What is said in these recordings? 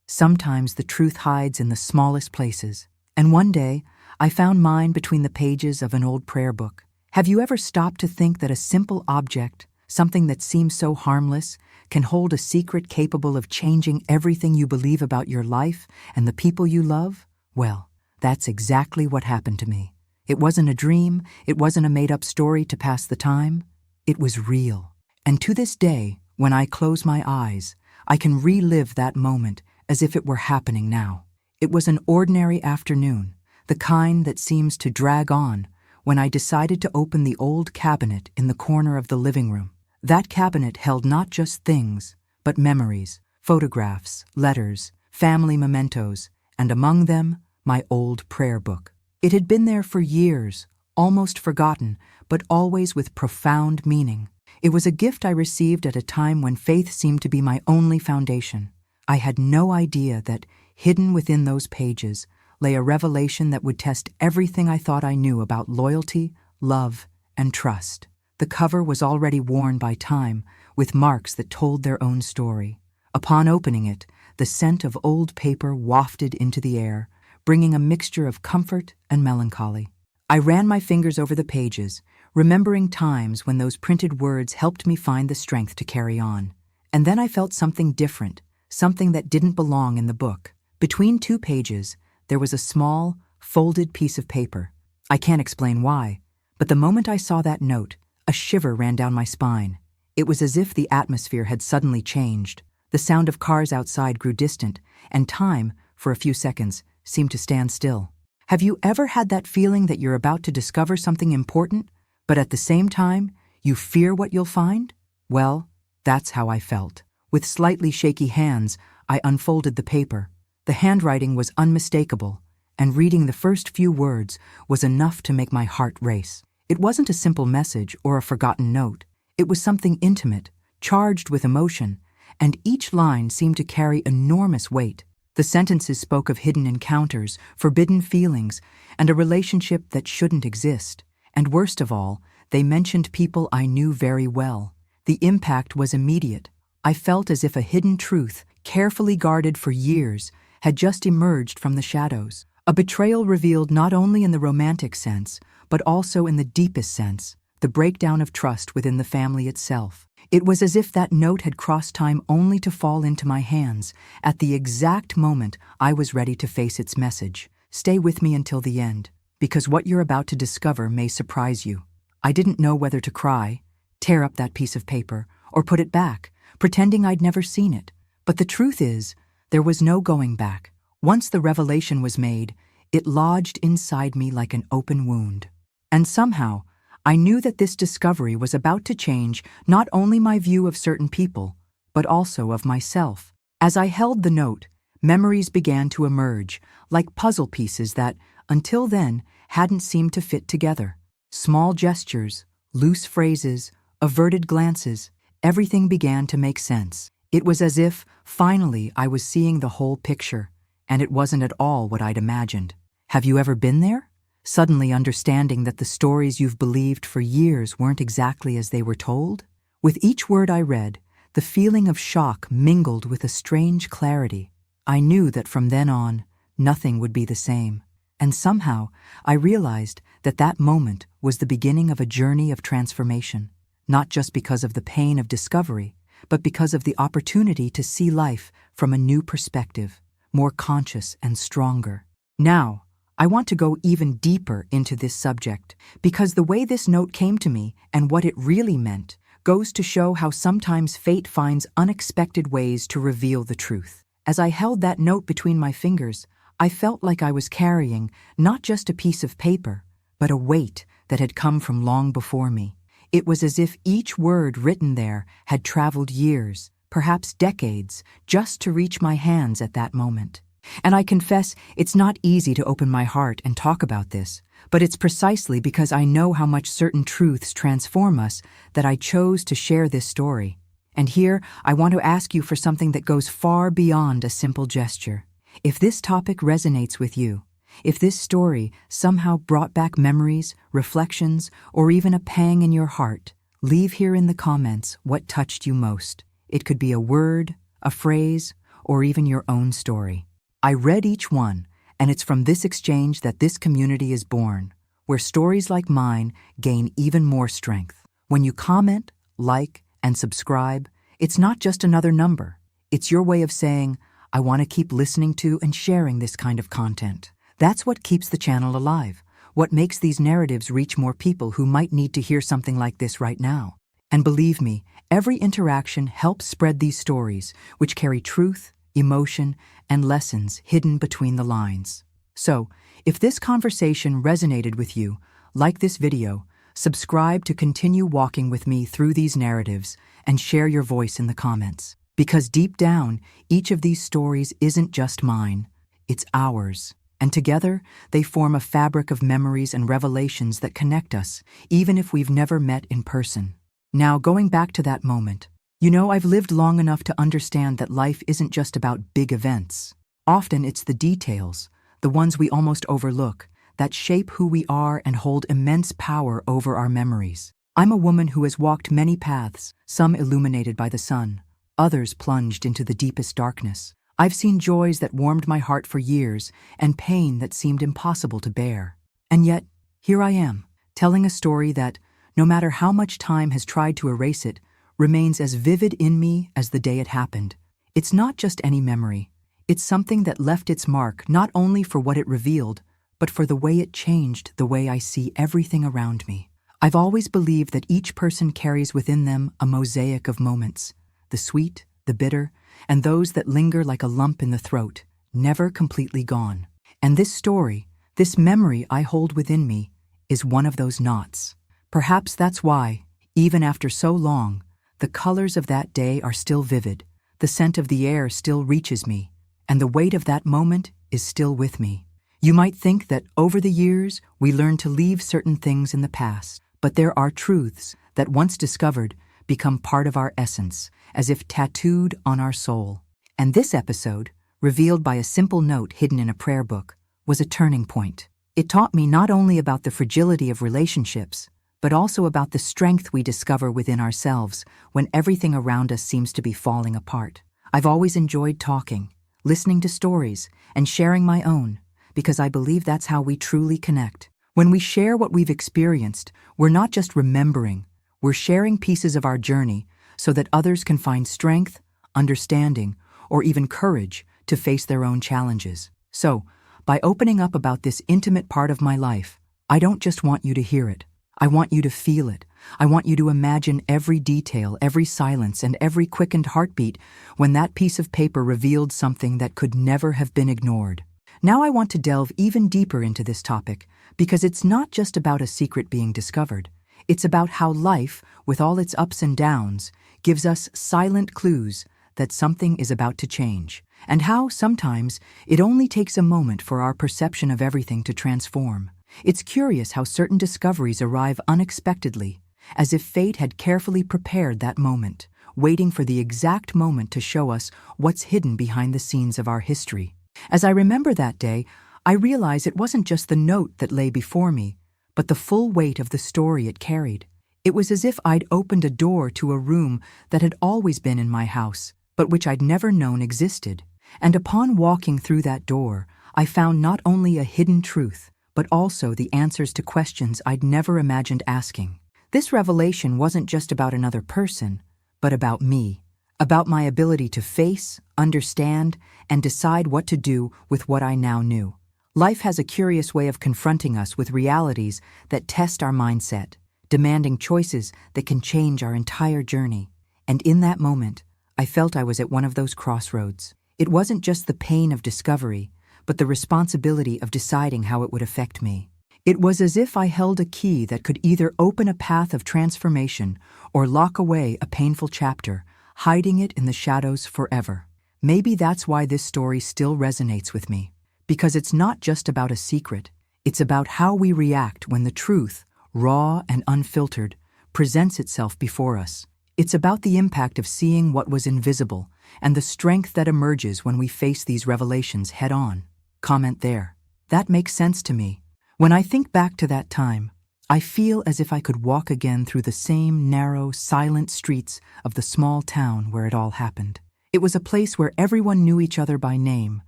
Sometimes the truth hides in the smallest places. And one day, I found mine between the pages of an old prayer book. Have you ever stopped to think that a simple object, something that seems so harmless, can hold a secret capable of changing everything you believe about your life and the people you love? Well, that's exactly what happened to me. It wasn't a dream, it wasn't a made-up story to pass the time. It was real. And to this day, when I close my eyes, I can relive that moment as if it were happening now. It was an ordinary afternoon, the kind that seems to drag on, when I decided to open the old cabinet in the corner of the living room. That cabinet held not just things, but memories, photographs, letters, family mementos, and among them, my old prayer book. It had been there for years, almost forgotten, but always with profound meaning. It was a gift I received at a time when faith seemed to be my only foundation. I had no idea that, hidden within those pages, lay a revelation that would test everything I thought I knew about loyalty, love, and trust. The cover was already worn by time, with marks that told their own story. Upon opening it, the scent of old paper wafted into the air, bringing a mixture of comfort and melancholy. I ran my fingers over the pages, remembering times when those printed words helped me find the strength to carry on. And then I felt something different, something that didn't belong in the book. Between two pages, there was a small, folded piece of paper. I can't explain why, but the moment I saw that note, a shiver ran down my spine. It was as if the atmosphere had suddenly changed. The sound of cars outside grew distant, and time, for a few seconds, seemed to stand still. Have you ever had that feeling that you're about to discover something important, but at the same time, you fear what you'll find? Well, that's how I felt. With slightly shaky hands, I unfolded the paper. The handwriting was unmistakable, and reading the first few words was enough to make my heart race. It wasn't a simple message or a forgotten note. It was something intimate, charged with emotion, and each line seemed to carry enormous weight. The sentences spoke of hidden encounters, forbidden feelings, and a relationship that shouldn't exist. And worst of all, they mentioned people I knew very well. The impact was immediate. I felt as if a hidden truth, carefully guarded for years, had just emerged from the shadows. A betrayal revealed not only in the romantic sense, but also in the deepest sense, the breakdown of trust within the family itself. It was as if that note had crossed time only to fall into my hands at the exact moment I was ready to face its message. Stay with me until the end, because what you're about to discover may surprise you. I didn't know whether to cry, tear up that piece of paper, or put it back, pretending I'd never seen it. But the truth is, there was no going back. Once the revelation was made, it lodged inside me like an open wound. And somehow, I knew that this discovery was about to change not only my view of certain people, but also of myself. As I held the note, memories began to emerge, like puzzle pieces that, until then, hadn't seemed to fit together. Small gestures, loose phrases, averted glances, everything began to make sense. It was as if, finally, I was seeing the whole picture, and it wasn't at all what I'd imagined. Have you ever been there? Suddenly understanding that the stories you've believed for years weren't exactly as they were told? With each word I read, the feeling of shock mingled with a strange clarity. I knew that from then on, nothing would be the same. And somehow, I realized that that moment was the beginning of a journey of transformation, not just because of the pain of discovery, but because of the opportunity to see life from a new perspective, more conscious and stronger. Now, I want to go even deeper into this subject, because the way this note came to me and what it really meant goes to show how sometimes fate finds unexpected ways to reveal the truth. As I held that note between my fingers, I felt like I was carrying not just a piece of paper, but a weight that had come from long before me. It was as if each word written there had traveled years, perhaps decades, just to reach my hands at that moment. And I confess, it's not easy to open my heart and talk about this, but it's precisely because I know how much certain truths transform us that I chose to share this story. And here, I want to ask you for something that goes far beyond a simple gesture. If this topic resonates with you, if this story somehow brought back memories, reflections, or even a pang in your heart, leave here in the comments what touched you most. It could be a word, a phrase, or even your own story. I read each one, and it's from this exchange that this community is born, where stories like mine gain even more strength. When you comment, like, and subscribe, it's not just another number. It's your way of saying, I want to keep listening to and sharing this kind of content. That's what keeps the channel alive, what makes these narratives reach more people who might need to hear something like this right now. And believe me, every interaction helps spread these stories, which carry truth, emotion, and lessons hidden between the lines. So, if this conversation resonated with you, like this video, subscribe to continue walking with me through these narratives, and share your voice in the comments. Because deep down, each of these stories isn't just mine, it's ours. And together, they form a fabric of memories and revelations that connect us, even if we've never met in person. Now, going back to that moment, I've lived long enough to understand that life isn't just about big events. Often it's the details, the ones we almost overlook, that shape who we are and hold immense power over our memories. I'm a woman who has walked many paths, some illuminated by the sun, others plunged into the deepest darkness. I've seen joys that warmed my heart for years and pain that seemed impossible to bear. And yet, here I am, telling a story that, no matter how much time has tried to erase it, remains as vivid in me as the day it happened. It's not just any memory. It's something that left its mark not only for what it revealed, but for the way it changed the way I see everything around me. I've always believed that each person carries within them a mosaic of moments, the sweet, the bitter, and those that linger like a lump in the throat, never completely gone. And this story, this memory I hold within me, is one of those knots. Perhaps that's why, even after so long, the colors of that day are still vivid, the scent of the air still reaches me, and the weight of that moment is still with me. You might think that over the years, we learn to leave certain things in the past, but there are truths that once discovered become part of our essence, as if tattooed on our soul. And this episode, revealed by a simple note hidden in a prayer book, was a turning point. It taught me not only about the fragility of relationships, but also about the strength we discover within ourselves when everything around us seems to be falling apart. I've always enjoyed talking, listening to stories, and sharing my own, because I believe that's how we truly connect. When we share what we've experienced, we're not just remembering, we're sharing pieces of our journey so that others can find strength, understanding, or even courage to face their own challenges. So, by opening up about this intimate part of my life, I don't just want you to hear it. I want you to feel it. I want you to imagine every detail, every silence, and every quickened heartbeat when that piece of paper revealed something that could never have been ignored. Now I want to delve even deeper into this topic because it's not just about a secret being discovered. It's about how life, with all its ups and downs, gives us silent clues that something is about to change, and how sometimes it only takes a moment for our perception of everything to transform. It's curious how certain discoveries arrive unexpectedly, as if fate had carefully prepared that moment, waiting for the exact moment to show us what's hidden behind the scenes of our history. As I remember that day, I realize it wasn't just the note that lay before me, but the full weight of the story it carried. It was as if I'd opened a door to a room that had always been in my house, but which I'd never known existed. And upon walking through that door, I found not only a hidden truth, but also the answers to questions I'd never imagined asking. This revelation wasn't just about another person, but about me, about my ability to face, understand, and decide what to do with what I now knew. Life has a curious way of confronting us with realities that test our mindset, demanding choices that can change our entire journey. And in that moment, I felt I was at one of those crossroads. It wasn't just the pain of discovery, but the responsibility of deciding how it would affect me. It was as if I held a key that could either open a path of transformation or lock away a painful chapter, hiding it in the shadows forever. Maybe that's why this story still resonates with me, because it's not just about a secret, it's about how we react when the truth, raw and unfiltered, presents itself before us. It's about the impact of seeing what was invisible and the strength that emerges when we face these revelations head-on. Comment there. That makes sense to me. When I think back to that time, I feel as if I could walk again through the same narrow, silent streets of the small town where it all happened. It was a place where everyone knew each other by name,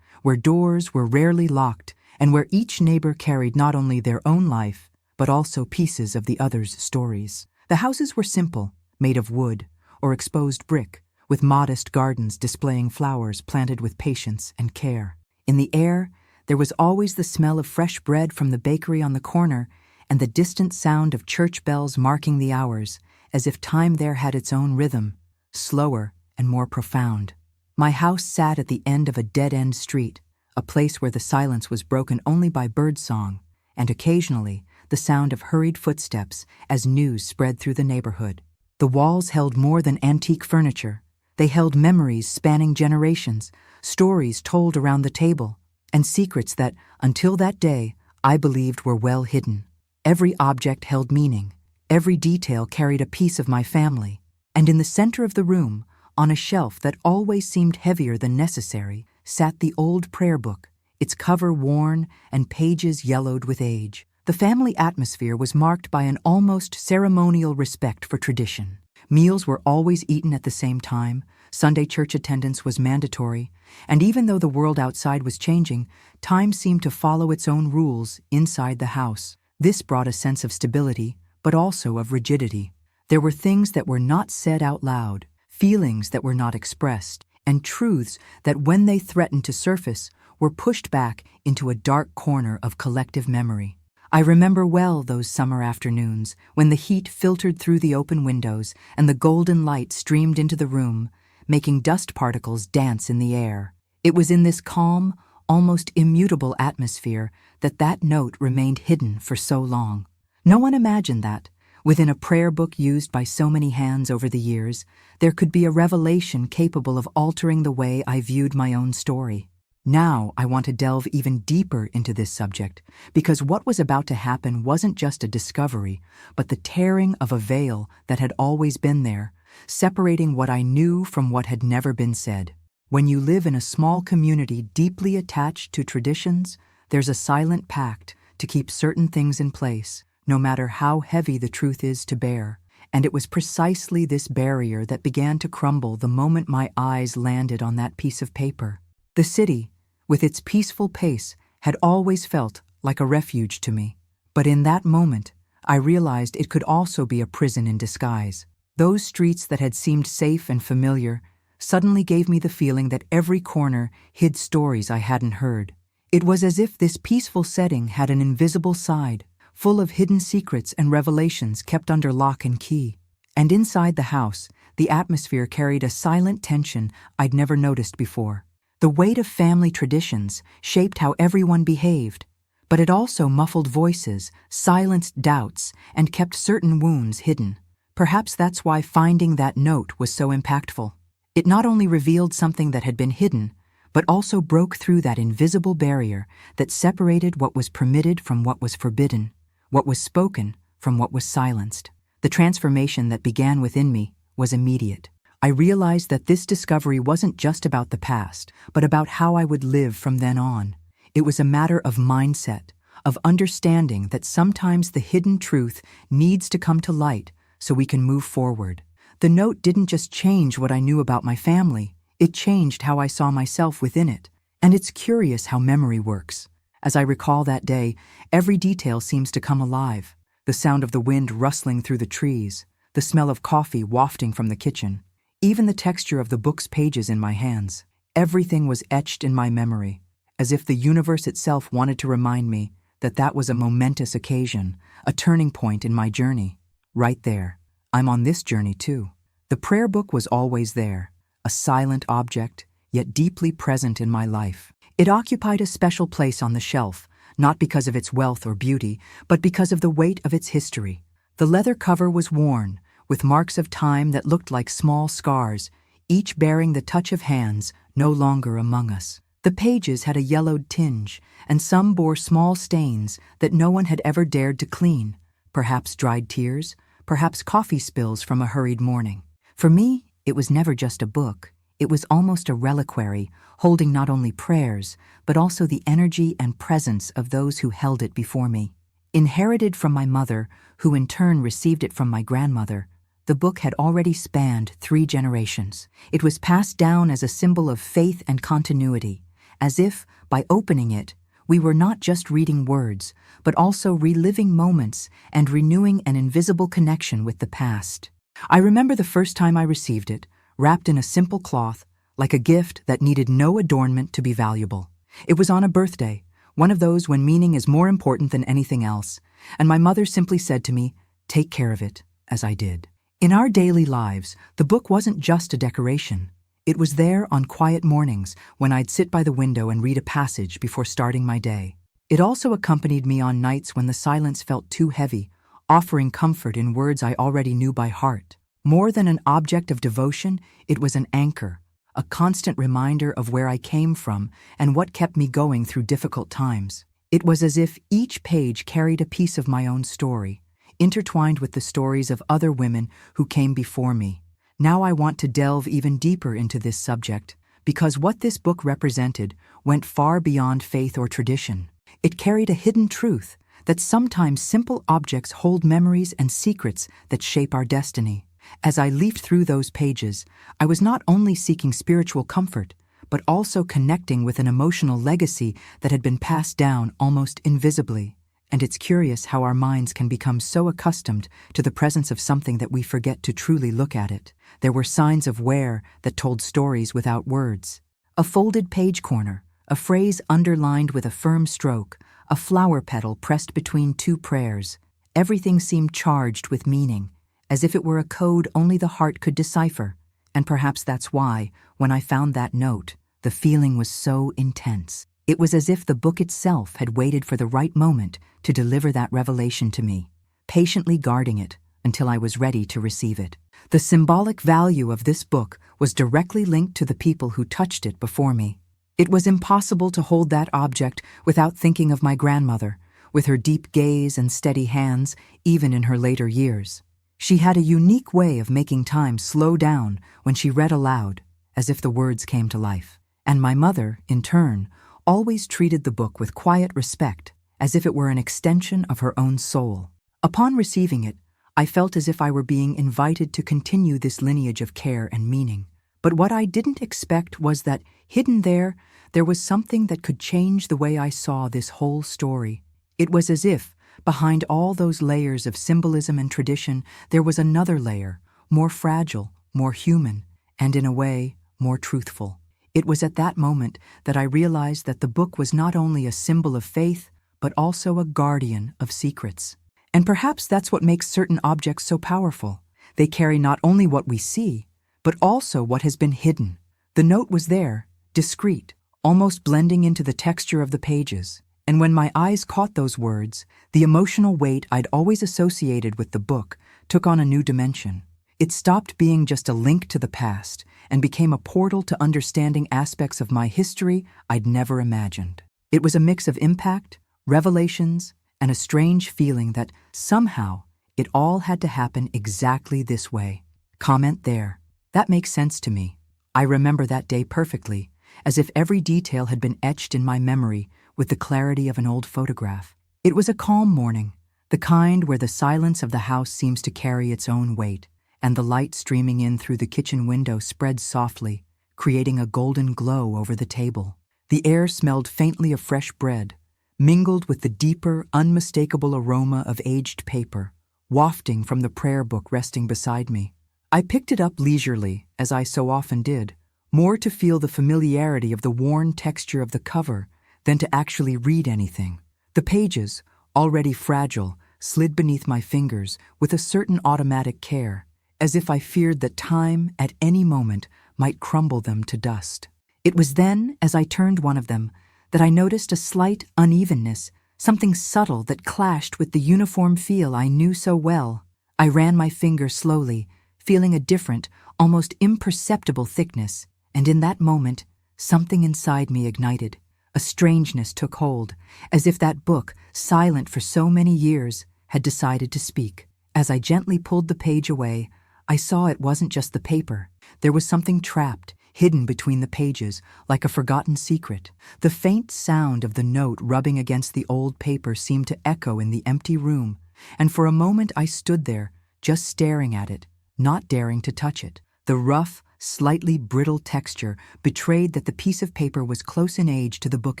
where doors were rarely locked, and where each neighbor carried not only their own life, but also pieces of the other's stories. The houses were simple, made of wood or exposed brick, with modest gardens displaying flowers planted with patience and care. In the air, there was always the smell of fresh bread from the bakery on the corner and the distant sound of church bells marking the hours, as if time there had its own rhythm, slower and more profound. My house sat at the end of a dead-end street, a place where the silence was broken only by birdsong, and occasionally the sound of hurried footsteps as news spread through the neighborhood. The walls held more than antique furniture. They held memories spanning generations, stories told around the table, and secrets that, until that day, I believed were well hidden. Every object held meaning. Every detail carried a piece of my family. And in the center of the room, on a shelf that always seemed heavier than necessary, sat the old prayer book, its cover worn and pages yellowed with age. The family atmosphere was marked by an almost ceremonial respect for tradition. Meals were always eaten at the same time, Sunday church attendance was mandatory, and even though the world outside was changing, time seemed to follow its own rules inside the house. This brought a sense of stability, but also of rigidity. There were things that were not said out loud, feelings that were not expressed, and truths that, when they threatened to surface, were pushed back into a dark corner of collective memory. I remember well those summer afternoons when the heat filtered through the open windows and the golden light streamed into the room, making dust particles dance in the air. It was in this calm, almost immutable atmosphere that note remained hidden for so long. No one imagined that, within a prayer book used by so many hands over the years, there could be a revelation capable of altering the way I viewed my own story. Now I want to delve even deeper into this subject, because what was about to happen wasn't just a discovery, but the tearing of a veil that had always been there, separating what I knew from what had never been said. When you live in a small community deeply attached to traditions, there's a silent pact to keep certain things in place, no matter how heavy the truth is to bear. And it was precisely this barrier that began to crumble the moment my eyes landed on that piece of paper. The city, with its peaceful pace, had always felt like a refuge to me. But in that moment, I realized it could also be a prison in disguise. Those streets that had seemed safe and familiar suddenly gave me the feeling that every corner hid stories I hadn't heard. It was as if this peaceful setting had an invisible side, full of hidden secrets and revelations kept under lock and key. And inside the house, the atmosphere carried a silent tension I'd never noticed before. The weight of family traditions shaped how everyone behaved, but it also muffled voices, silenced doubts, and kept certain wounds hidden. Perhaps that's why finding that note was so impactful. It not only revealed something that had been hidden, but also broke through that invisible barrier that separated what was permitted from what was forbidden, what was spoken from what was silenced. The transformation that began within me was immediate. I realized that this discovery wasn't just about the past, but about how I would live from then on. It was a matter of mindset, of understanding that sometimes the hidden truth needs to come to light so we can move forward. The note didn't just change what I knew about my family, it changed how I saw myself within it. And it's curious how memory works. As I recall that day, every detail seems to come alive. The sound of the wind rustling through the trees, the smell of coffee wafting from the kitchen, even the texture of the book's pages in my hands. Everything was etched in my memory, as if the universe itself wanted to remind me that was a momentous occasion, a turning point in my journey. Right there. I'm on this journey too. The prayer book was always there, a silent object, yet deeply present in my life. It occupied a special place on the shelf, not because of its wealth or beauty, but because of the weight of its history. The leather cover was worn, with marks of time that looked like small scars, each bearing the touch of hands no longer among us. The pages had a yellowed tinge, and some bore small stains that no one had ever dared to clean, perhaps dried tears, perhaps coffee spills from a hurried morning. For me, it was never just a book. It was almost a reliquary, holding not only prayers, but also the energy and presence of those who held it before me. Inherited from my mother, who in turn received it from my grandmother, The book had already spanned 3 generations. It was passed down as a symbol of faith and continuity, as if, by opening it, we were not just reading words, but also reliving moments and renewing an invisible connection with the past. I remember the first time I received it, wrapped in a simple cloth, like a gift that needed no adornment to be valuable. It was on a birthday, one of those when meaning is more important than anything else, and my mother simply said to me, "Take care of it," as I did. In our daily lives, the book wasn't just a decoration. It was there on quiet mornings when I'd sit by the window and read a passage before starting my day. It also accompanied me on nights when the silence felt too heavy, offering comfort in words I already knew by heart. More than an object of devotion, it was an anchor, a constant reminder of where I came from and what kept me going through difficult times. It was as if each page carried a piece of my own story, intertwined with the stories of other women who came before me. Now I want to delve even deeper into this subject, because what this book represented went far beyond faith or tradition. It carried a hidden truth that sometimes simple objects hold memories and secrets that shape our destiny. As I leafed through those pages, I was not only seeking spiritual comfort, but also connecting with an emotional legacy that had been passed down almost invisibly. And it's curious how our minds can become so accustomed to the presence of something that we forget to truly look at it. There were signs of wear that told stories without words. A folded page corner, a phrase underlined with a firm stroke, a flower petal pressed between 2 prayers. Everything seemed charged with meaning, as if it were a code only the heart could decipher. And perhaps that's why, when I found that note, the feeling was so intense. It was as if the book itself had waited for the right moment to deliver that revelation to me, patiently guarding it until I was ready to receive it. The symbolic value of this book was directly linked to the people who touched it before me. It was impossible to hold that object without thinking of my grandmother, with her deep gaze and steady hands, even in her later years. She had a unique way of making time slow down when she read aloud, as if the words came to life. And my mother, in turn, always treated the book with quiet respect, as if it were an extension of her own soul. Upon receiving it, I felt as if I were being invited to continue this lineage of care and meaning. But what I didn't expect was that, hidden there was something that could change the way I saw this whole story. It was as if, behind all those layers of symbolism and tradition, there was another layer, more fragile, more human, and in a way, more truthful. It was at that moment that I realized that the book was not only a symbol of faith, but also a guardian of secrets. And perhaps that's what makes certain objects so powerful. They carry not only what we see, but also what has been hidden. The note was there, discreet, almost blending into the texture of the pages. And when my eyes caught those words, the emotional weight I'd always associated with the book took on a new dimension. It stopped being just a link to the past and became a portal to understanding aspects of my history I'd never imagined. It was a mix of impact, revelations, and a strange feeling that, somehow, it all had to happen exactly this way. Comment there. That makes sense to me. I remember that day perfectly, as if every detail had been etched in my memory with the clarity of an old photograph. It was a calm morning, the kind where the silence of the house seems to carry its own weight, and the light streaming in through the kitchen window spread softly, creating a golden glow over the table. The air smelled faintly of fresh bread, mingled with the deeper, unmistakable aroma of aged paper, wafting from the prayer book resting beside me. I picked it up leisurely, as I so often did, more to feel the familiarity of the worn texture of the cover than to actually read anything. The pages, already fragile, slid beneath my fingers with a certain automatic care, as if I feared that time, at any moment, might crumble them to dust. It was then, as I turned one of them, that I noticed a slight unevenness, something subtle that clashed with the uniform feel I knew so well. I ran my finger slowly, feeling a different, almost imperceptible thickness, and in that moment, something inside me ignited. A strangeness took hold, as if that book, silent for so many years, had decided to speak. As I gently pulled the page away, I saw it wasn't just the paper. There was something trapped, hidden between the pages, like a forgotten secret. The faint sound of the note rubbing against the old paper seemed to echo in the empty room, and for a moment I stood there, just staring at it, not daring to touch it. The rough, slightly brittle texture betrayed that the piece of paper was close in age to the book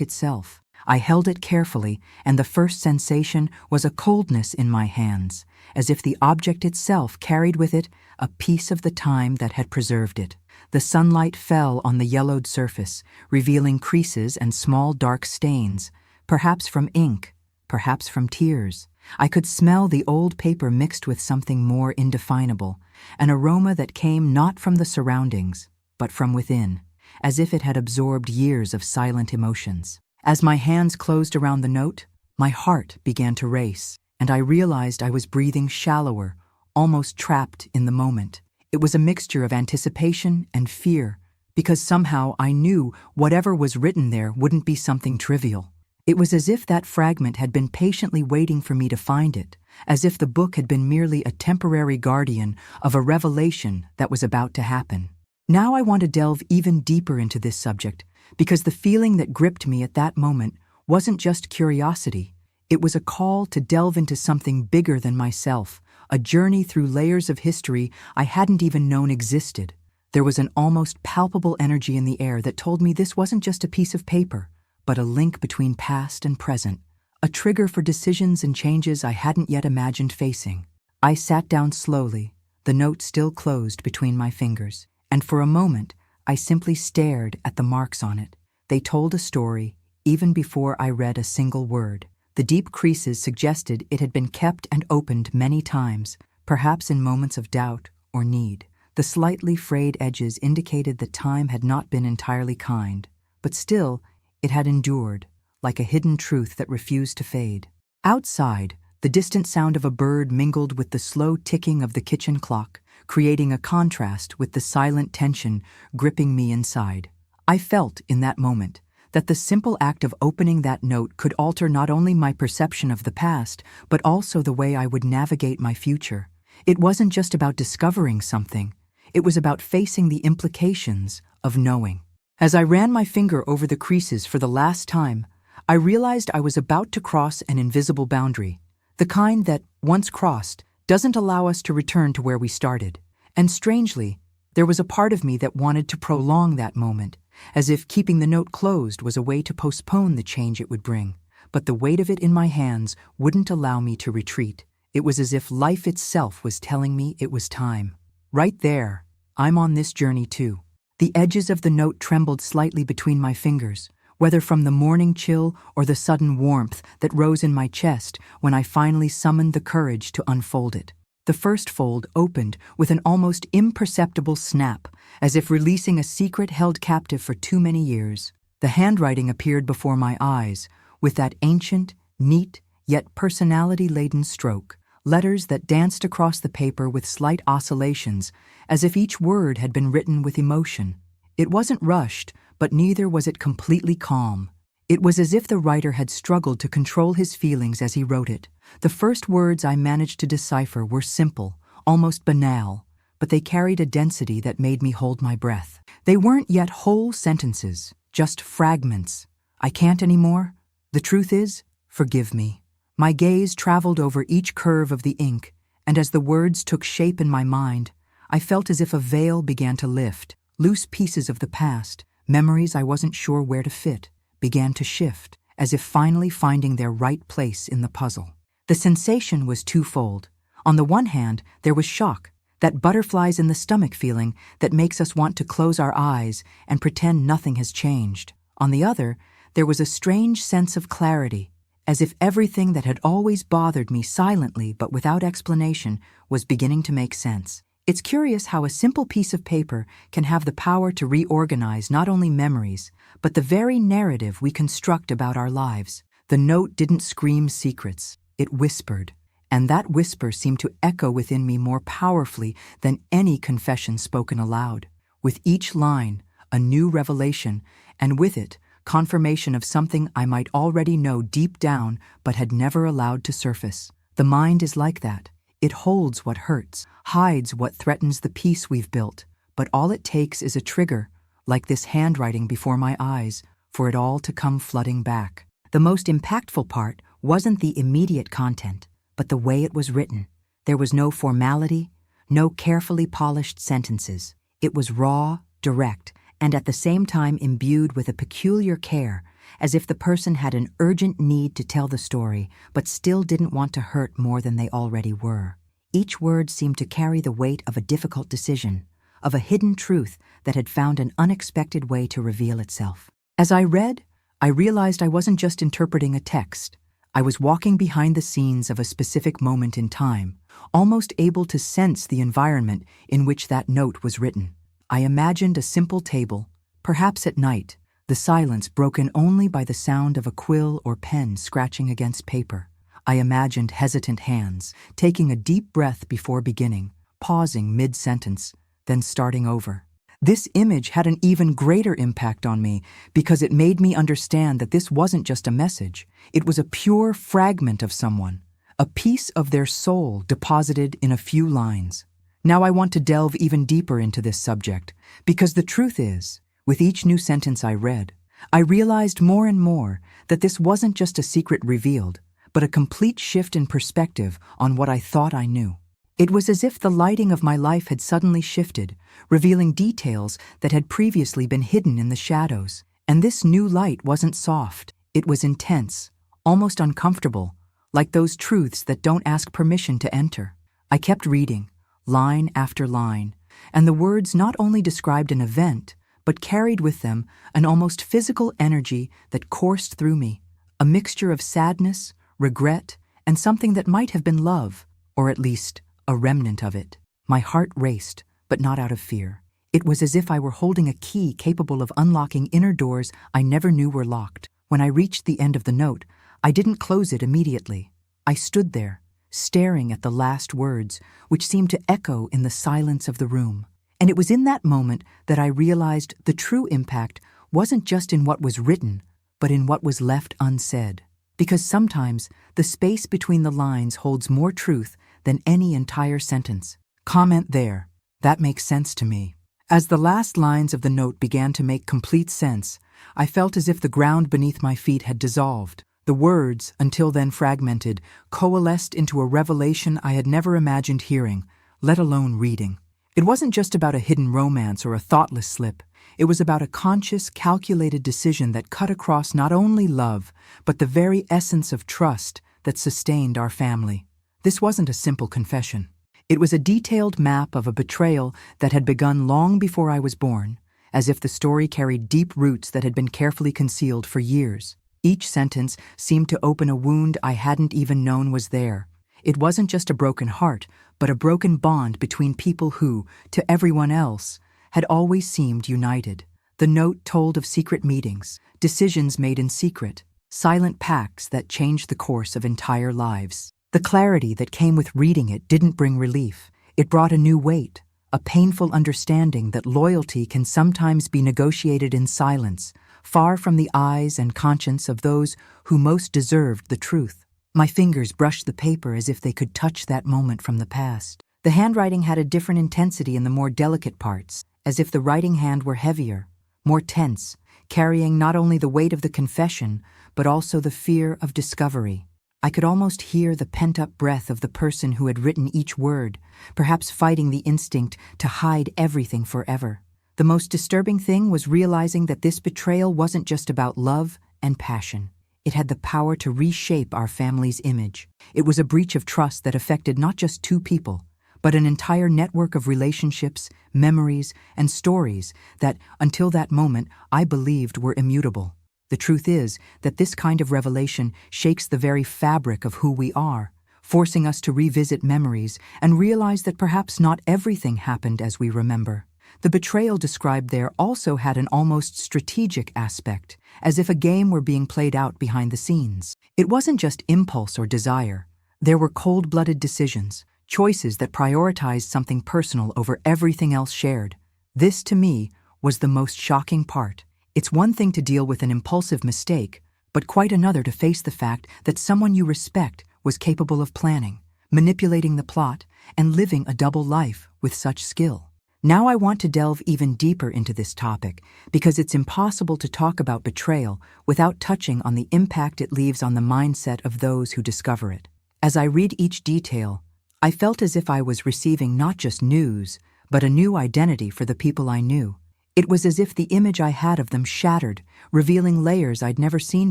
itself. I held it carefully, and the first sensation was a coldness in my hands, as if the object itself carried with it a piece of the time that had preserved it. The sunlight fell on the yellowed surface, revealing creases and small dark stains, perhaps from ink, perhaps from tears. I could smell the old paper mixed with something more indefinable, an aroma that came not from the surroundings, but from within, as if it had absorbed years of silent emotions. As my hands closed around the note, my heart began to race, and I realized I was breathing shallower, almost trapped in the moment. It was a mixture of anticipation and fear, because somehow I knew whatever was written there wouldn't be something trivial. It was as if that fragment had been patiently waiting for me to find it, as if the book had been merely a temporary guardian of a revelation that was about to happen. Now I want to delve even deeper into this subject, because the feeling that gripped me at that moment wasn't just curiosity. It was a call to delve into something bigger than myself, a journey through layers of history I hadn't even known existed. There was an almost palpable energy in the air that told me this wasn't just a piece of paper, but a link between past and present, a trigger for decisions and changes I hadn't yet imagined facing. I sat down slowly, the note still closed between my fingers, and for a moment I simply stared at the marks on it. They told a story, even before I read a single word. The deep creases suggested it had been kept and opened many times, perhaps in moments of doubt or need. The slightly frayed edges indicated that time had not been entirely kind, but still, it had endured, like a hidden truth that refused to fade. Outside, the distant sound of a bird mingled with the slow ticking of the kitchen clock, creating a contrast with the silent tension gripping me inside. I felt, in that moment, that the simple act of opening that note could alter not only my perception of the past, but also the way I would navigate my future. It wasn't just about discovering something, it was about facing the implications of knowing. As I ran my finger over the creases for the last time, I realized I was about to cross an invisible boundary, the kind that, once crossed, doesn't allow us to return to where we started. And strangely, there was a part of me that wanted to prolong that moment, as if keeping the note closed was a way to postpone the change it would bring. But the weight of it in my hands wouldn't allow me to retreat. It was as if life itself was telling me it was time. Right there, I'm on this journey too. The edges of the note trembled slightly between my fingers, whether from the morning chill or the sudden warmth that rose in my chest when I finally summoned the courage to unfold it. The first fold opened with an almost imperceptible snap, as if releasing a secret held captive for too many years. The handwriting appeared before my eyes, with that ancient, neat, yet personality-laden stroke, letters that danced across the paper with slight oscillations, as if each word had been written with emotion. It wasn't rushed, but neither was it completely calm. It was as if the writer had struggled to control his feelings as he wrote it. The first words I managed to decipher were simple, almost banal, but they carried a density that made me hold my breath. They weren't yet whole sentences, just fragments. I can't anymore. The truth is, forgive me. My gaze traveled over each curve of the ink, and as the words took shape in my mind, I felt as if a veil began to lift. Loose pieces of the past, memories I wasn't sure where to fit, began to shift, as if finally finding their right place in the puzzle. The sensation was twofold. On the one hand, there was shock, that butterflies in the stomach feeling that makes us want to close our eyes and pretend nothing has changed. On the other, there was a strange sense of clarity, as if everything that had always bothered me silently but without explanation was beginning to make sense. It's curious how a simple piece of paper can have the power to reorganize not only memories, but the very narrative we construct about our lives. The note didn't scream secrets, it whispered, and that whisper seemed to echo within me more powerfully than any confession spoken aloud. With each line, a new revelation, and with it, confirmation of something I might already know deep down but had never allowed to surface. The mind is like that. It holds what hurts, hides what threatens the peace we've built, but all it takes is a trigger, like this handwriting before my eyes, for it all to come flooding back. The most impactful part wasn't the immediate content, but the way it was written. There was no formality, No carefully polished sentences. It was raw, direct, and at the same time imbued with a peculiar care, as if the person had an urgent need to tell the story, but still didn't want to hurt more than they already were. Each word seemed to carry the weight of a difficult decision, of a hidden truth that had found an unexpected way to reveal itself. As I read, I realized I wasn't just interpreting a text. I was walking behind the scenes of a specific moment in time, almost able to sense the environment in which that note was written. I imagined a simple table, perhaps at night, the silence broken only by the sound of a quill or pen scratching against paper. I imagined hesitant hands, taking a deep breath before beginning, pausing mid-sentence, then starting over. This image had an even greater impact on me because it made me understand that this wasn't just a message. It was a pure fragment of someone, a piece of their soul deposited in a few lines. Now I want to delve even deeper into this subject, because the truth is, with each new sentence I read, I realized more and more that this wasn't just a secret revealed, but a complete shift in perspective on what I thought I knew. It was as if the lighting of my life had suddenly shifted, revealing details that had previously been hidden in the shadows. And this new light wasn't soft, it was intense, almost uncomfortable, like those truths that don't ask permission to enter. I kept reading, line after line, and the words not only described an event, but carried with them an almost physical energy that coursed through me, a mixture of sadness, regret, and something that might have been love, or at least a remnant of it. My heart raced, but not out of fear. It was as if I were holding a key capable of unlocking inner doors I never knew were locked. When I reached the end of the note, I didn't close it immediately. I stood there, staring at the last words, which seemed to echo in the silence of the room. And it was in that moment that I realized the true impact wasn't just in what was written, but in what was left unsaid. Because sometimes the space between the lines holds more truth than any entire sentence. Comment there. That makes sense to me. As the last lines of the note began to make complete sense, I felt as if the ground beneath my feet had dissolved. The words, until then fragmented, coalesced into a revelation I had never imagined hearing, let alone reading. It wasn't just about a hidden romance or a thoughtless slip. It was about a conscious, calculated decision that cut across not only love, but the very essence of trust that sustained our family. This wasn't a simple confession. It was a detailed map of a betrayal that had begun long before I was born, as if the story carried deep roots that had been carefully concealed for years. Each sentence seemed to open a wound I hadn't even known was there. It wasn't just a broken heart, but a broken bond between people who, to everyone else, had always seemed united. The note told of secret meetings, decisions made in secret, silent pacts that changed the course of entire lives. The clarity that came with reading it didn't bring relief. It brought a new weight, a painful understanding that loyalty can sometimes be negotiated in silence, far from the eyes and conscience of those who most deserved the truth. My fingers brushed the paper as if they could touch that moment from the past. The handwriting had a different intensity in the more delicate parts, as if the writing hand were heavier, more tense, carrying not only the weight of the confession, but also the fear of discovery. I could almost hear the pent-up breath of the person who had written each word, perhaps fighting the instinct to hide everything forever. The most disturbing thing was realizing that this betrayal wasn't just about love and passion. It had the power to reshape our family's image. It was a breach of trust that affected not just two people, but an entire network of relationships, memories, and stories that, until that moment, I believed were immutable. The truth is that this kind of revelation shakes the very fabric of who we are, forcing us to revisit memories and realize that perhaps not everything happened as we remember. The betrayal described there also had an almost strategic aspect, as if a game were being played out behind the scenes. It wasn't just impulse or desire. There were cold-blooded decisions, choices that prioritized something personal over everything else shared. This, to me, was the most shocking part. It's one thing to deal with an impulsive mistake, but quite another to face the fact that someone you respect was capable of planning, manipulating the plot, and living a double life with such skill. Now I want to delve even deeper into this topic because it's impossible to talk about betrayal without touching on the impact it leaves on the mindset of those who discover it. As I read each detail, I felt as if I was receiving not just news, but a new identity for the people I knew. It was as if the image I had of them shattered, revealing layers I'd never seen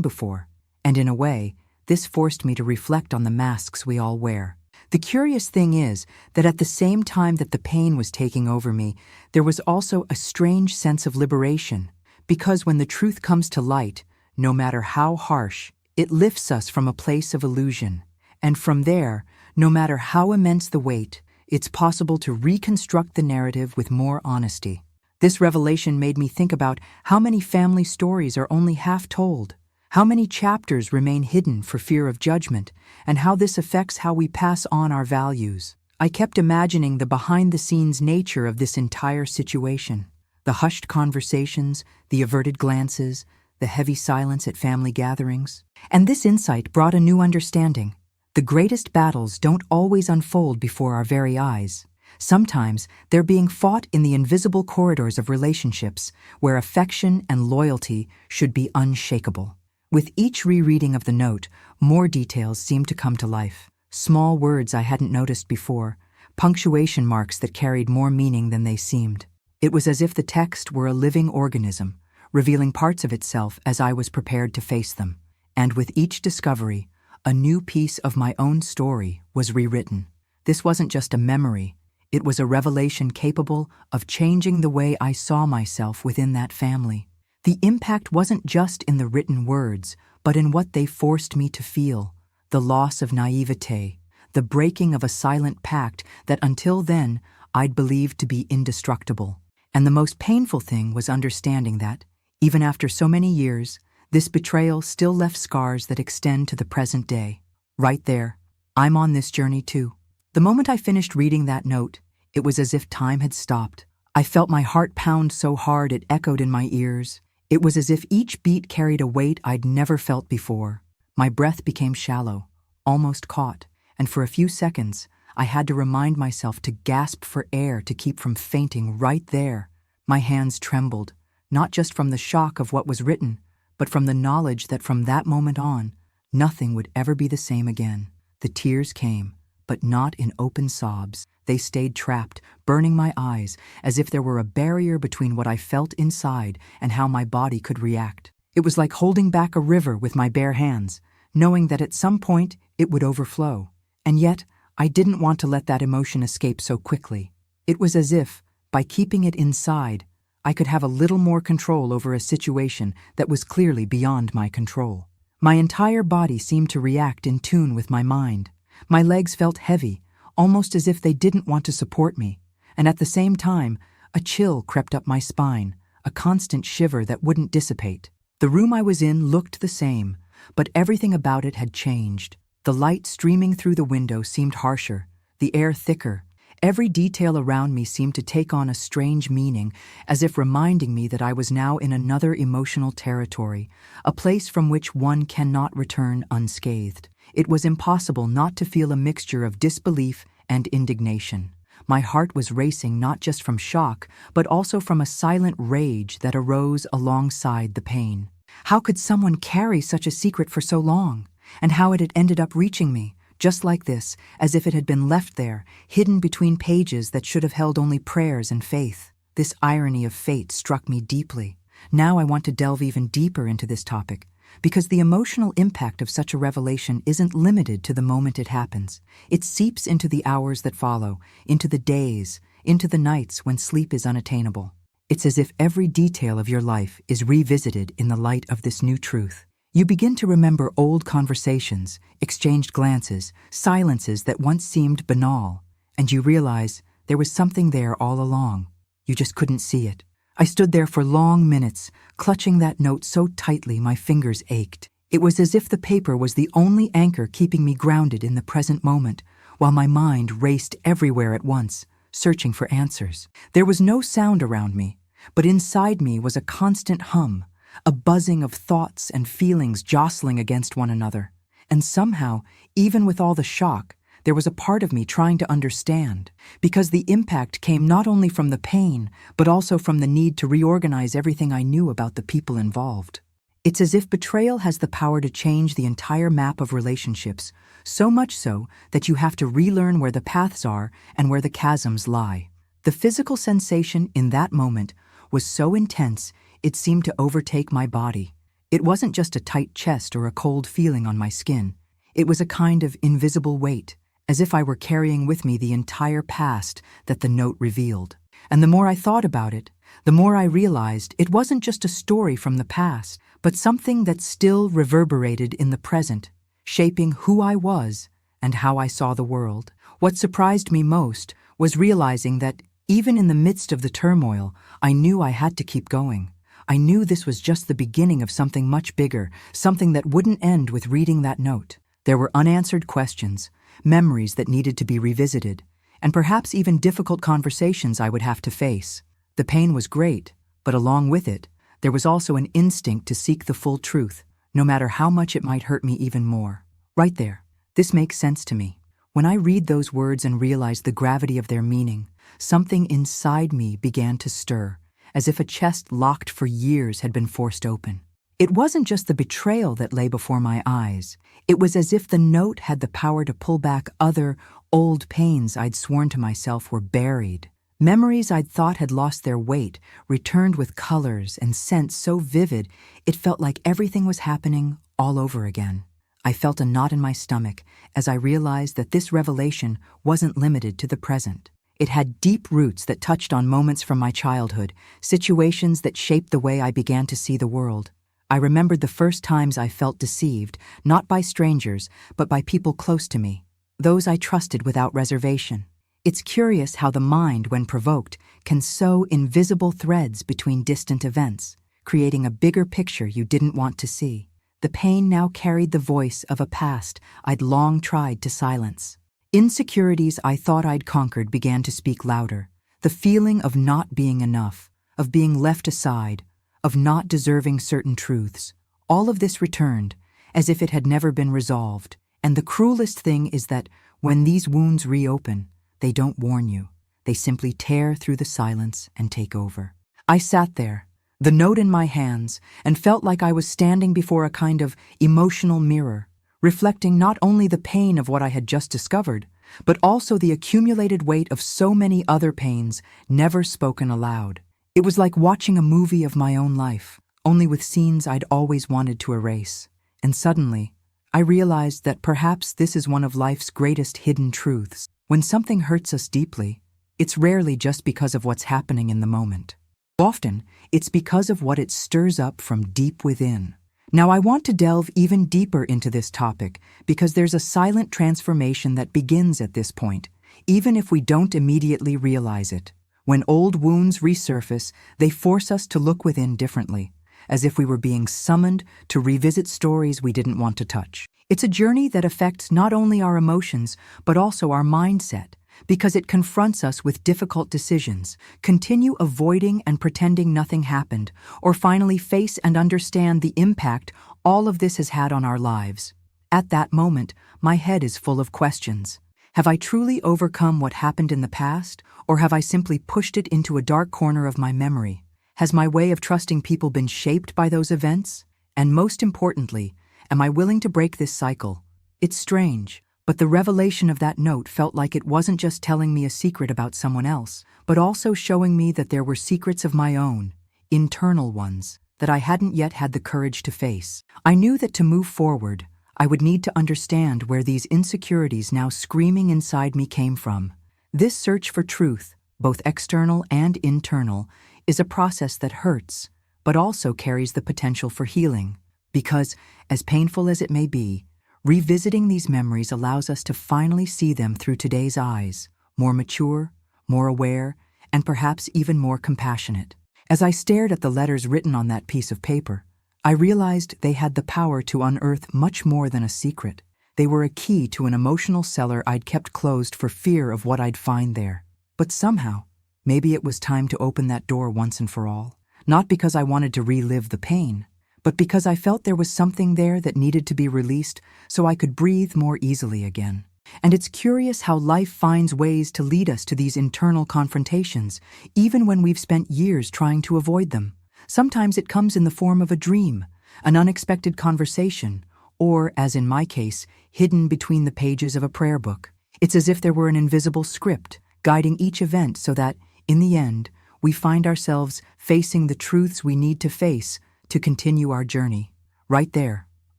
before. And in a way, this forced me to reflect on the masks we all wear. The curious thing is that at the same time that the pain was taking over me, there was also a strange sense of liberation. Because when the truth comes to light, no matter how harsh, it lifts us from a place of illusion. And from there, no matter how immense the weight, it's possible to reconstruct the narrative with more honesty. This revelation made me think about how many family stories are only half told, how many chapters remain hidden for fear of judgment, and how this affects how we pass on our values. I kept imagining the behind-the-scenes nature of this entire situation. The hushed conversations, the averted glances, the heavy silence at family gatherings. And this insight brought a new understanding. The greatest battles don't always unfold before our very eyes. Sometimes they're being fought in the invisible corridors of relationships, where affection and loyalty should be unshakable. With each rereading of the note, more details seemed to come to life. Small words I hadn't noticed before, punctuation marks that carried more meaning than they seemed. It was as if the text were a living organism, revealing parts of itself as I was prepared to face them. And with each discovery, a new piece of my own story was rewritten. This wasn't just a memory, it was a revelation capable of changing the way I saw myself within that family. The impact wasn't just in the written words, but in what they forced me to feel. The loss of naivete, the breaking of a silent pact that until then I'd believed to be indestructible. And the most painful thing was understanding that, even after so many years, this betrayal still left scars that extend to the present day. Right there, I'm on this journey too. The moment I finished reading that note, it was as if time had stopped. I felt my heart pound so hard it echoed in my ears. It was as if each beat carried a weight I'd never felt before. My breath became shallow, almost caught, and for a few seconds, I had to remind myself to gasp for air to keep from fainting right there. My hands trembled, not just from the shock of what was written, but from the knowledge that from that moment on, nothing would ever be the same again. The tears came, but not in open sobs. They stayed trapped, burning my eyes, as if there were a barrier between what I felt inside and how my body could react. It was like holding back a river with my bare hands, knowing that at some point it would overflow. And yet, I didn't want to let that emotion escape so quickly. It was as if, by keeping it inside, I could have a little more control over a situation that was clearly beyond my control. My entire body seemed to react in tune with my mind. My legs felt heavy, almost as if they didn't want to support me, and at the same time, a chill crept up my spine, a constant shiver that wouldn't dissipate. The room I was in looked the same, but everything about it had changed. The light streaming through the window seemed harsher, the air thicker. Every detail around me seemed to take on a strange meaning, as if reminding me that I was now in another emotional territory, a place from which one cannot return unscathed. It was impossible not to feel a mixture of disbelief and indignation. My heart was racing not just from shock, but also from a silent rage that arose alongside the pain. How could someone carry such a secret for so long? And how it had ended up reaching me, just like this, as if it had been left there, hidden between pages that should have held only prayers and faith. This irony of fate struck me deeply. Now I want to delve even deeper into this topic, because the emotional impact of such a revelation isn't limited to the moment it happens. It seeps into the hours that follow, into the days, into the nights when sleep is unattainable. It's as if every detail of your life is revisited in the light of this new truth. You begin to remember old conversations, exchanged glances, silences that once seemed banal, and you realize there was something there all along. You just couldn't see it. I stood there for long minutes, clutching that note so tightly my fingers ached. It was as if the paper was the only anchor keeping me grounded in the present moment, while my mind raced everywhere at once, searching for answers. There was no sound around me, but inside me was a constant hum, a buzzing of thoughts and feelings jostling against one another. And somehow, even with all the shock, there was a part of me trying to understand, because the impact came not only from the pain, but also from the need to reorganize everything I knew about the people involved. It's as if betrayal has the power to change the entire map of relationships, so much so that you have to relearn where the paths are and where the chasms lie. The physical sensation in that moment was so intense it seemed to overtake my body. It wasn't just a tight chest or a cold feeling on my skin. It was a kind of invisible weight, as if I were carrying with me the entire past that the note revealed. And the more I thought about it, the more I realized it wasn't just a story from the past, but something that still reverberated in the present, shaping who I was and how I saw the world. What surprised me most was realizing that even in the midst of the turmoil, I knew I had to keep going. I knew this was just the beginning of something much bigger, something that wouldn't end with reading that note. There were unanswered questions, memories that needed to be revisited, and perhaps even difficult conversations I would have to face. The pain was great, but along with it, there was also an instinct to seek the full truth, no matter how much it might hurt me even more. Right there, this makes sense to me. When I read those words and realize the gravity of their meaning, something inside me began to stir, as if a chest locked for years had been forced open. It wasn't just the betrayal that lay before my eyes. It was as if the note had the power to pull back other, old pains I'd sworn to myself were buried. Memories I'd thought had lost their weight returned with colors and scents so vivid it felt like everything was happening all over again. I felt a knot in my stomach as I realized that this revelation wasn't limited to the present. It had deep roots that touched on moments from my childhood, situations that shaped the way I began to see the world. I remembered the first times I felt deceived, not by strangers, but by people close to me, those I trusted without reservation. It's curious how the mind, when provoked, can sew invisible threads between distant events, creating a bigger picture you didn't want to see. The pain now carried the voice of a past I'd long tried to silence. Insecurities I thought I'd conquered began to speak louder. The feeling of not being enough, of being left aside, of not deserving certain truths. All of this returned, as if it had never been resolved. And the cruelest thing is that when these wounds reopen, they don't warn you. They simply tear through the silence and take over. I sat there, the note in my hands, and felt like I was standing before a kind of emotional mirror, reflecting not only the pain of what I had just discovered, but also the accumulated weight of so many other pains never spoken aloud. It was like watching a movie of my own life, only with scenes I'd always wanted to erase. And suddenly, I realized that perhaps this is one of life's greatest hidden truths. When something hurts us deeply, it's rarely just because of what's happening in the moment. Often, it's because of what it stirs up from deep within. Now, I want to delve even deeper into this topic because there's a silent transformation that begins at this point, even if we don't immediately realize it. When old wounds resurface, they force us to look within differently, as if we were being summoned to revisit stories we didn't want to touch. It's a journey that affects not only our emotions, but also our mindset, because it confronts us with difficult decisions, continue avoiding and pretending nothing happened, or finally face and understand the impact all of this has had on our lives. At that moment, my head is full of questions. Have I truly overcome what happened in the past, or have I simply pushed it into a dark corner of my memory? Has my way of trusting people been shaped by those events? And most importantly, am I willing to break this cycle? It's strange, but the revelation of that note felt like it wasn't just telling me a secret about someone else, but also showing me that there were secrets of my own, internal ones, that I hadn't yet had the courage to face. I knew that to move forward, I would need to understand where these insecurities now screaming inside me came from. This search for truth, both external and internal, is a process that hurts, but also carries the potential for healing. Because, as painful as it may be, revisiting these memories allows us to finally see them through today's eyes, more mature, more aware, and perhaps even more compassionate. As I stared at the letters written on that piece of paper, I realized they had the power to unearth much more than a secret. They were a key to an emotional cellar I'd kept closed for fear of what I'd find there. But somehow, maybe it was time to open that door once and for all. Not because I wanted to relive the pain, but because I felt there was something there that needed to be released so I could breathe more easily again. And it's curious how life finds ways to lead us to these internal confrontations, even when we've spent years trying to avoid them. Sometimes it comes in the form of a dream, an unexpected conversation, or, as in my case, hidden between the pages of a prayer book. It's as if there were an invisible script guiding each event so that, in the end, we find ourselves facing the truths we need to face to continue our journey. Right there,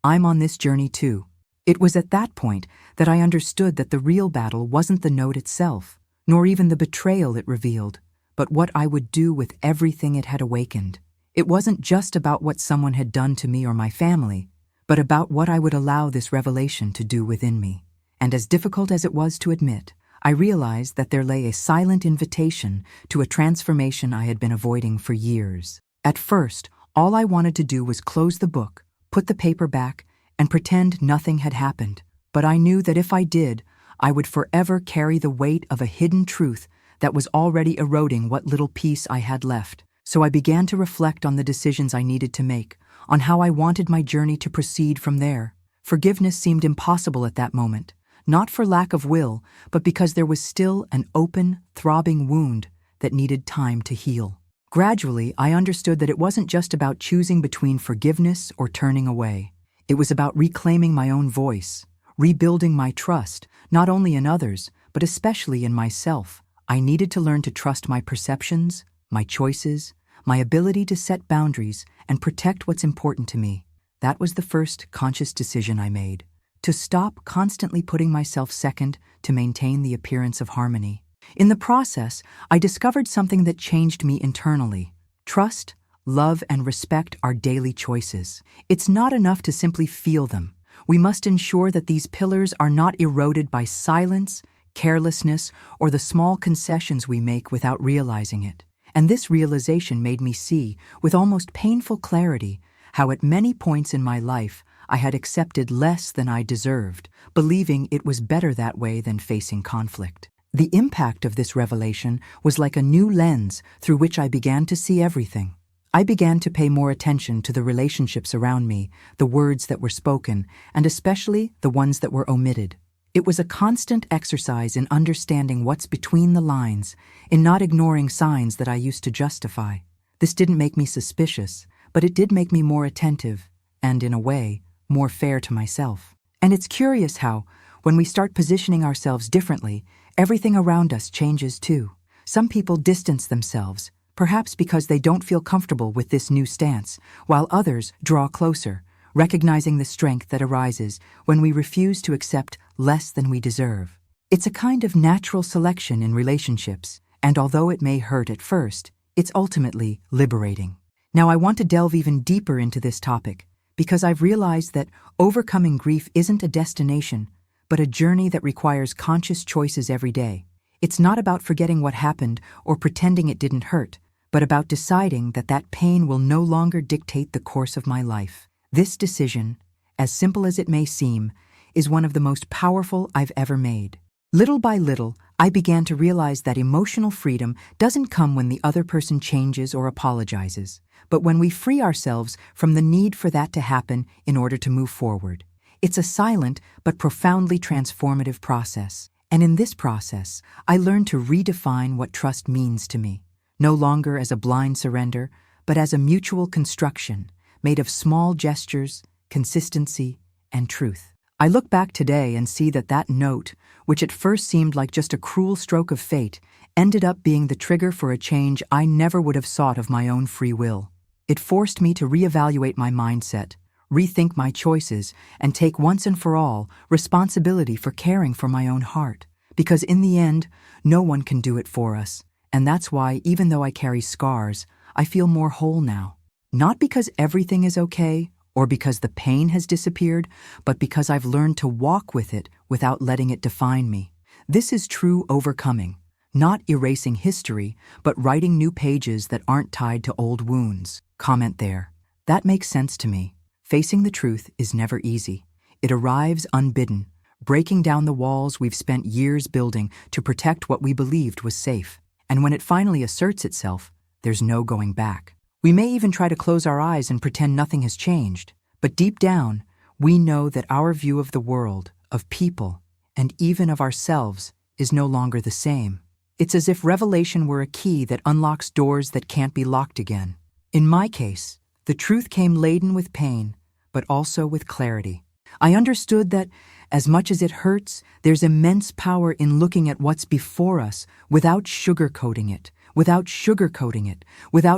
I'm on this journey too. It was at that point that I understood that the real battle wasn't the note itself, nor even the betrayal it revealed, but what I would do with everything it had awakened. It wasn't just about what someone had done to me or my family, but about what I would allow this revelation to do within me. And as difficult as it was to admit, I realized that there lay a silent invitation to a transformation I had been avoiding for years. At first, all I wanted to do was close the book, put the paper back, and pretend nothing had happened. But I knew that if I did, I would forever carry the weight of a hidden truth that was already eroding what little peace I had left. So I began to reflect on the decisions I needed to make, on how I wanted my journey to proceed from there. Forgiveness seemed impossible at that moment, not for lack of will, but because there was still an open, throbbing wound that needed time to heal. Gradually, I understood that it wasn't just about choosing between forgiveness or turning away. It was about reclaiming my own voice, rebuilding my trust, not only in others, but especially in myself. I needed to learn to trust my perceptions, my choices, my ability to set boundaries and protect what's important to me. That was the first conscious decision I made, to stop constantly putting myself second to maintain the appearance of harmony. In the process, I discovered something that changed me internally. Trust, love, and respect are daily choices. It's not enough to simply feel them. We must ensure that these pillars are not eroded by silence, carelessness, or the small concessions we make without realizing it. And this realization made me see, with almost painful clarity, how at many points in my life I had accepted less than I deserved, believing it was better that way than facing conflict. The impact of this revelation was like a new lens through which I began to see everything. I began to pay more attention to the relationships around me, the words that were spoken, and especially the ones that were omitted. It was a constant exercise in understanding what's between the lines, in not ignoring signs that I used to justify. This didn't make me suspicious, but it did make me more attentive, and in a way, more fair to myself. And it's curious how, when we start positioning ourselves differently, everything around us changes too. Some people distance themselves, perhaps because they don't feel comfortable with this new stance, while others draw closer, recognizing the strength that arises when we refuse to accept less than we deserve. It's a kind of natural selection in relationships, and although it may hurt at first, it's ultimately liberating. Now I want to delve even deeper into this topic, because I've realized that overcoming grief isn't a destination, but a journey that requires conscious choices every day. It's not about forgetting what happened or pretending it didn't hurt, but about deciding that that pain will no longer dictate the course of my life. This decision, as simple as it may seem, is one of the most powerful I've ever made. Little by little, I began to realize that emotional freedom doesn't come when the other person changes or apologizes, but when we free ourselves from the need for that to happen in order to move forward. It's a silent but profoundly transformative process. And in this process, I learned to redefine what trust means to me, no longer as a blind surrender, but as a mutual construction made of small gestures, consistency, and truth. I look back today and see that note, which at first seemed like just a cruel stroke of fate, ended up being the trigger for a change I never would have sought of my own free will. It forced me to reevaluate my mindset, rethink my choices, and take once and for all responsibility for caring for my own heart. Because in the end, no one can do it for us. And that's why, even though I carry scars, I feel more whole now. Not because everything is okay, or because the pain has disappeared, but because I've learned to walk with it without letting it define me. This is true overcoming, not erasing history, but writing new pages that aren't tied to old wounds. Comment there. That makes sense to me. Facing the truth is never easy. It arrives unbidden, breaking down the walls we've spent years building to protect what we believed was safe. And when it finally asserts itself, there's no going back. We may even try to close our eyes and pretend nothing has changed, but deep down, we know that our view of the world, of people, and even of ourselves is no longer the same. It's as if revelation were a key that unlocks doors that can't be locked again. In my case, The truth came laden with pain, but also with clarity. I understood that, as much as it hurts, there's immense power in looking at what's before us without sugarcoating it, without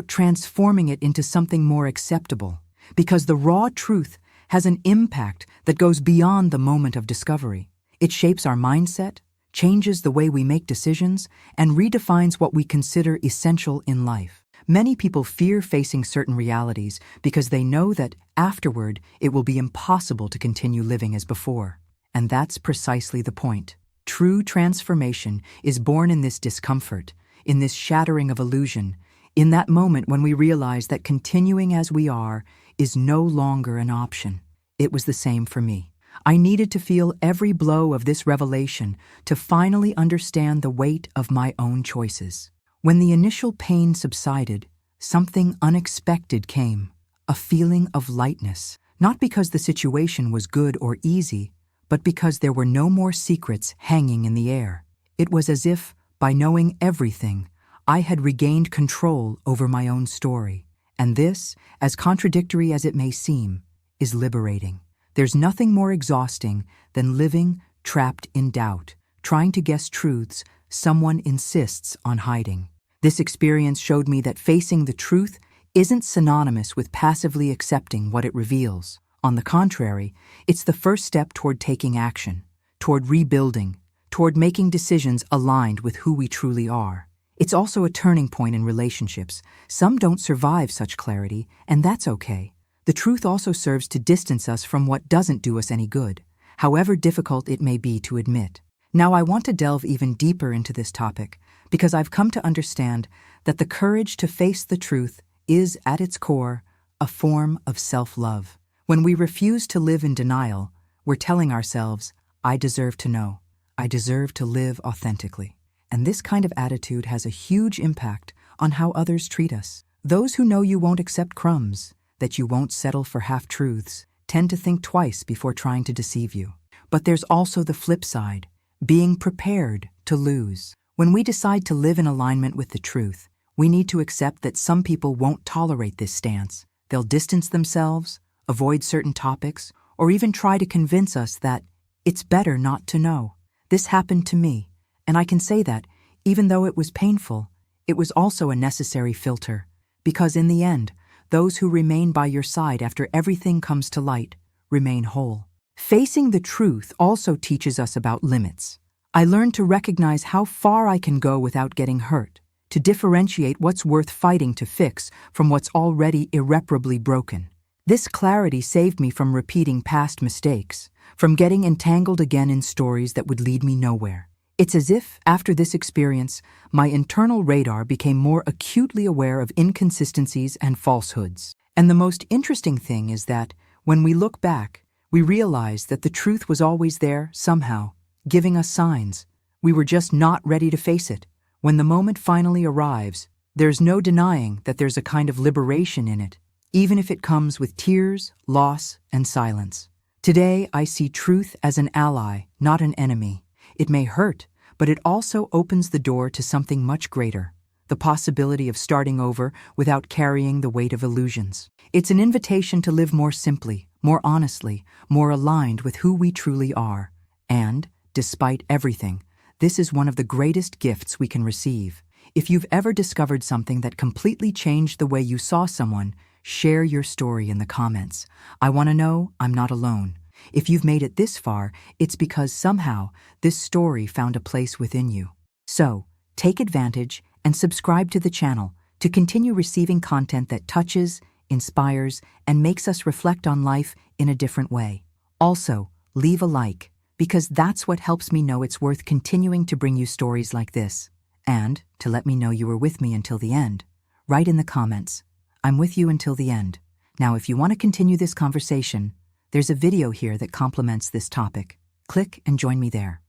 transforming it into something more acceptable. Because the raw truth has an impact that goes beyond the moment of discovery. It shapes our mindset, changes the way we make decisions, and redefines what we consider essential in life. Many people fear facing certain realities because they know that afterward it will be impossible to continue living as before. And that's precisely the point. True transformation is born in this discomfort, in this shattering of illusion, in that moment when we realize that continuing as we are is no longer an option. It was the same for me. I needed to feel every blow of this revelation to finally understand the weight of my own choices. When the initial pain subsided, something unexpected came, a feeling of lightness, not because the situation was good or easy, but because there were no more secrets hanging in the air. It was as if, by knowing everything, I had regained control over my own story. And this, as contradictory as it may seem, is liberating. There's nothing more exhausting than living trapped in doubt, trying to guess truths someone insists on hiding. This experience showed me that facing the truth isn't synonymous with passively accepting what it reveals. On the contrary, it's the first step toward taking action, toward rebuilding, toward making decisions aligned with who we truly are. It's also a turning point in relationships. Some don't survive such clarity, and that's okay. The truth also serves to distance us from what doesn't do us any good, however difficult it may be to admit. Now I want to delve even deeper into this topic because I've come to understand that the courage to face the truth is, at its core, a form of self-love. When we refuse to live in denial, we're telling ourselves, I deserve to know. I deserve to live authentically. And this kind of attitude has a huge impact on how others treat us. Those who know you won't accept crumbs, that you won't settle for half-truths, tend to think twice before trying to deceive you. But there's also the flip side, being prepared to lose. When we decide to live in alignment with the truth, we need to accept that some people won't tolerate this stance. They'll distance themselves, avoid certain topics, or even try to convince us that it's better not to know. This happened to me, and I can say that, even though it was painful, it was also a necessary filter, because in the end, those who remain by your side after everything comes to light remain whole. Facing the truth also teaches us about limits. I learned to recognize how far I can go without getting hurt, to differentiate what's worth fighting to fix from what's already irreparably broken. This clarity saved me from repeating past mistakes, from getting entangled again in stories that would lead me nowhere. It's as if, after this experience, my internal radar became more acutely aware of inconsistencies and falsehoods. And the most interesting thing is that, when we look back, we realize that the truth was always there, somehow, giving us signs. We were just not ready to face it. When the moment finally arrives, there's no denying that there's a kind of liberation in it, even if it comes with tears, loss, and silence. Today, I see truth as an ally, not an enemy. It may hurt, but it also opens the door to something much greater, the possibility of starting over without carrying the weight of illusions. It's an invitation to live more simply, more honestly, more aligned with who we truly are. And, despite everything, this is one of the greatest gifts we can receive. If you've ever discovered something that completely changed the way you saw someone, share your story in the comments. I want to know I'm not alone. If you've made it this far, it's because somehow this story found a place within you. So, take advantage and subscribe to the channel to continue receiving content that touches, inspires, and makes us reflect on life in a different way. Also, leave a like, because that's what helps me know it's worth continuing to bring you stories like this. And, to let me know you were with me until the end, write in the comments, I'm with you until the end. Now, if you want to continue this conversation, there's a video here that complements this topic. Click and join me there.